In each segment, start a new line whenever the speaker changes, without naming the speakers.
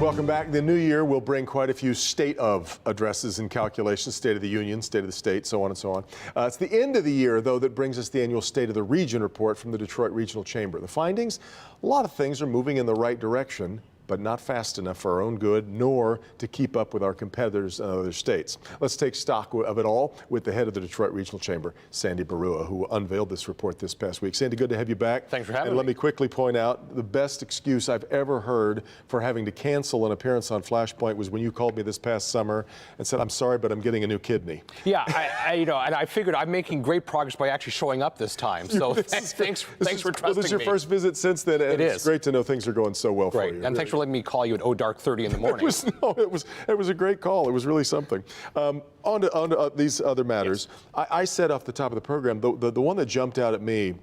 welcome back. The new year will bring quite a few state of addresses and calculations, State of the Union, State of the State, so on and so on. It's the end of the year, though, that brings us the annual State of the Region report from the Detroit Regional Chamber. The findings, a lot of things are moving in the right direction, but not fast enough for our own good, nor to keep up with our competitors in other states. Let's take stock of it all with the head of the Detroit Regional Chamber, Sandy Barua, who unveiled this report this past week. Sandy, good to have you back.
Thanks for having me.
And let me quickly point out, the best excuse I've ever heard for having to cancel an appearance on Flashpoint was when you called me this past summer and said, I'm sorry, but I'm getting a new kidney.
Yeah, and I figured I'm making great progress by actually showing up this time. So thanks for trusting me.
Well, this is your first visit since then, and it's great to know things are going so well for you.
And thanks for letting me call you at dark 30 in the morning.
It was a great call. It was really something. On to these other matters. Yes. I said off the top of the program, the one that jumped out at me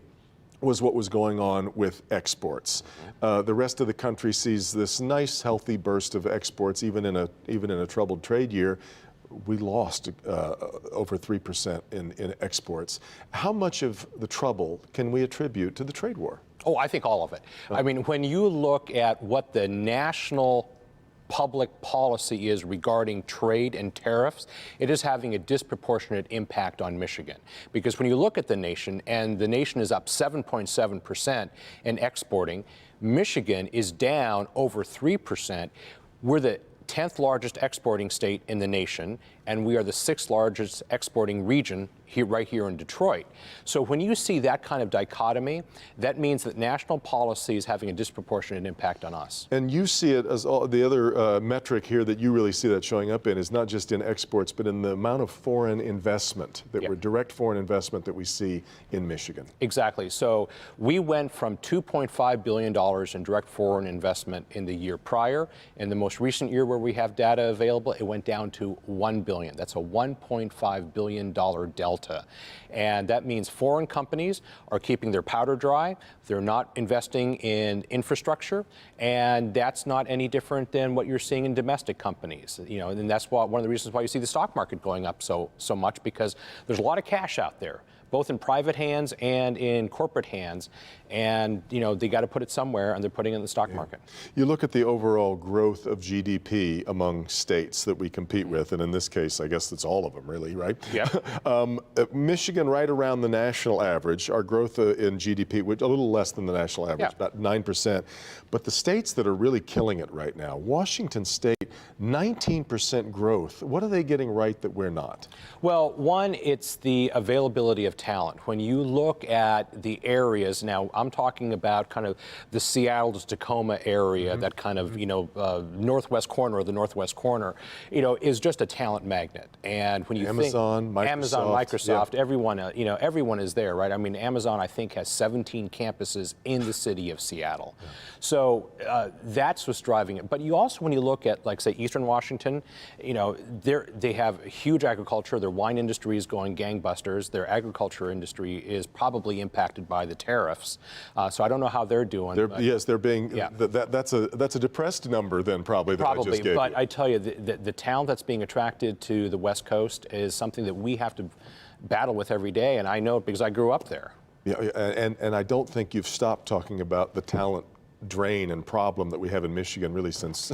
was what was going on with exports. The rest of the country sees this nice, healthy burst of exports, even in a troubled trade year. We lost over 3% in exports. How much of the trouble can we attribute to the trade war?
Oh, I think all of it. I mean, when you look at what the national public policy is regarding trade and tariffs, it is having a disproportionate impact on Michigan. Because when you look at the nation, and the nation is up 7.7% in exporting, Michigan is down over 3%. We're the 10th largest exporting state in the nation, and we are the 6th largest exporting region right here in Detroit. So when you see that kind of dichotomy, that means that national policy is having a disproportionate impact on us.
And you see it as the other metric here that you really see that showing up in is not just in exports, but in the amount of foreign investment, direct foreign investment that we see in Michigan.
Exactly. So we went from $2.5 billion in direct foreign investment in the year prior. In the most recent year where we have data available, it went down to $1 billion. That's a $1.5 billion delta. And that means foreign companies are keeping their powder dry. They're not investing in infrastructure, and that's not any different than what you're seeing in domestic companies. You know, and that's one of the reasons why you see the stock market going up so much, because there's a lot of cash out there, both in private hands and in corporate hands. And, you know, they got to put it somewhere, and they're putting it in the stock market.
You look at the overall growth of GDP among states that we compete with, and in this case, I guess it's all of them, really, right?
Yeah.
Michigan, right around the national average. Our growth in GDP, which a little less than the national average, about 9%. But the states that are really killing it right now, Washington State, 19% growth. What are they getting right that we're not?
Well, one, it's the availability of talent. When you look at the areas, now I'm talking about kind of the Seattle to Tacoma area, that kind of, you know, northwest corner of the northwest corner, you know, is just a talent magnet. And when you
Amazon,
Microsoft, everyone, you know, everyone is there, right? I mean, Amazon, I think, has 17 campuses in the city of Seattle. So that's what's driving it. But you also, when you look at, like, say, Eastern Washington, you know, they have huge agriculture. Their wine industry is going gangbusters. Their agriculture industry is probably impacted by the tariffs. So I don't know how they're doing.
They're being. Yeah. That's a depressed number then, probably. That I just gave
but
you.
I tell you, the talent that's being attracted to the West Coast is something that we have to battle with every day, and I know it because I grew up there.
Yeah, and I don't think you've stopped talking about the talent drain and problem that we have in Michigan really since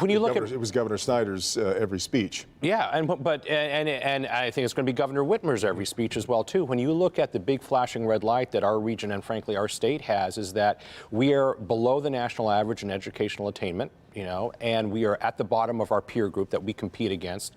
when you look at
it was Governor Snyder's every speech.
Yeah, and I think it's going to be Governor Whitmer's every speech as well too. When you look at the big flashing red light that our region and frankly our state has, is that we are below the national average in educational attainment. You know, and we are at the bottom of our peer group that we compete against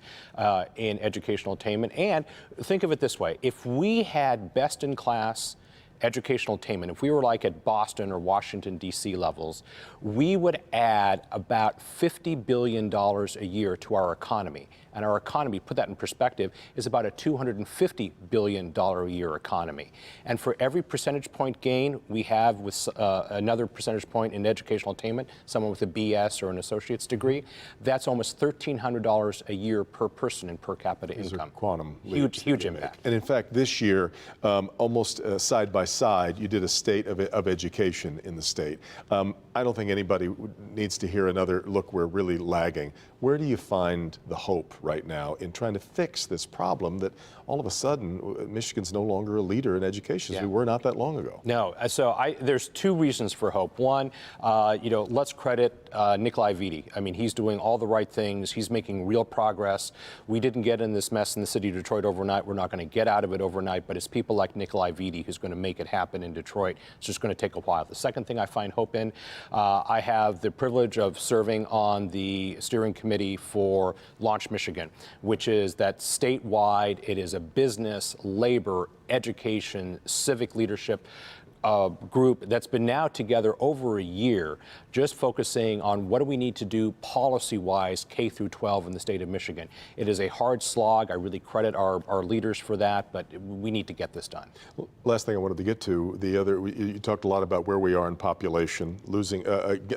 in educational attainment. And think of it this way: if we had best-in-class educational attainment, if we were like at Boston or Washington, D.C. levels, we would add about $50 billion a year to our economy. And our economy, put that in perspective, is about a $250 billion a year economy. And for every percentage point gain we have with another percentage point in educational attainment, someone with a BS or an associate's degree, that's almost $1,300 a year per person in per capita income.
Quantum
huge impact.
And in fact, this year, almost side by side, you did a state of education in the state. I don't think anybody needs to hear another, look, we're really lagging. Where do you find the hope right now in trying to fix this problem that all of a sudden Michigan's no longer a leader in education, as we were not that long ago?
No, so there's two reasons for hope. One, let's credit Nikolai Vitti. I mean, he's doing all the right things. He's making real progress. We didn't get in this mess in the city of Detroit overnight. We're not going to get out of it overnight, but it's people like Nikolai Vitti who's going to make it happen in Detroit. It's just going to take a while. The second thing I find hope in, I have the privilege of serving on the steering committee for Launch Michigan, which is that statewide, it is a business, labor, education, civic leadership group that's been now together over a year, just focusing on what do we need to do policy-wise K through 12 in the state of Michigan. It is a hard slog. I really credit our leaders for that, but we need to get this done.
Last thing I wanted to get to, you talked a lot about where we are in population, losing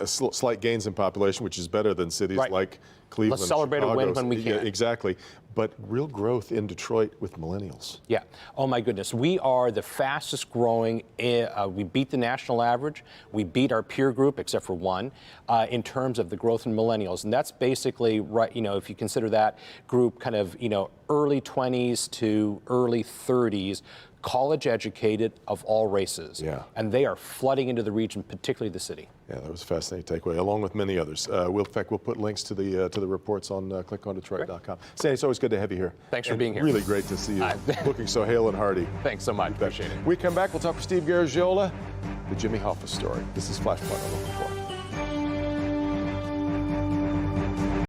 slight gains in population, which is better than cities like Cleveland.
Let's celebrate
Chicago.
a win when we can.
Yeah, exactly. But real growth in Detroit with millennials.
Yeah. Oh, my goodness. We are the fastest growing. We beat the national average. We beat our peer group, except for one, in terms of the growth in millennials. And that's basically, right, if you consider that group kind of, early 20s to early 30s, college educated of all races.
Yeah.
And they are flooding into the region, particularly the city.
Yeah, that was a fascinating takeaway, along with many others. In fact, we'll put links to the reports on clickondetroit.com. Sandy, it's always good to have you here.
Thanks for being here.
Really great to see you, looking so hale and hearty.
Thanks so much. Appreciate it.
We come back, we'll talk with Steve Garagiola, the Jimmy Hoffa story. This is Flashpoint on Local 4.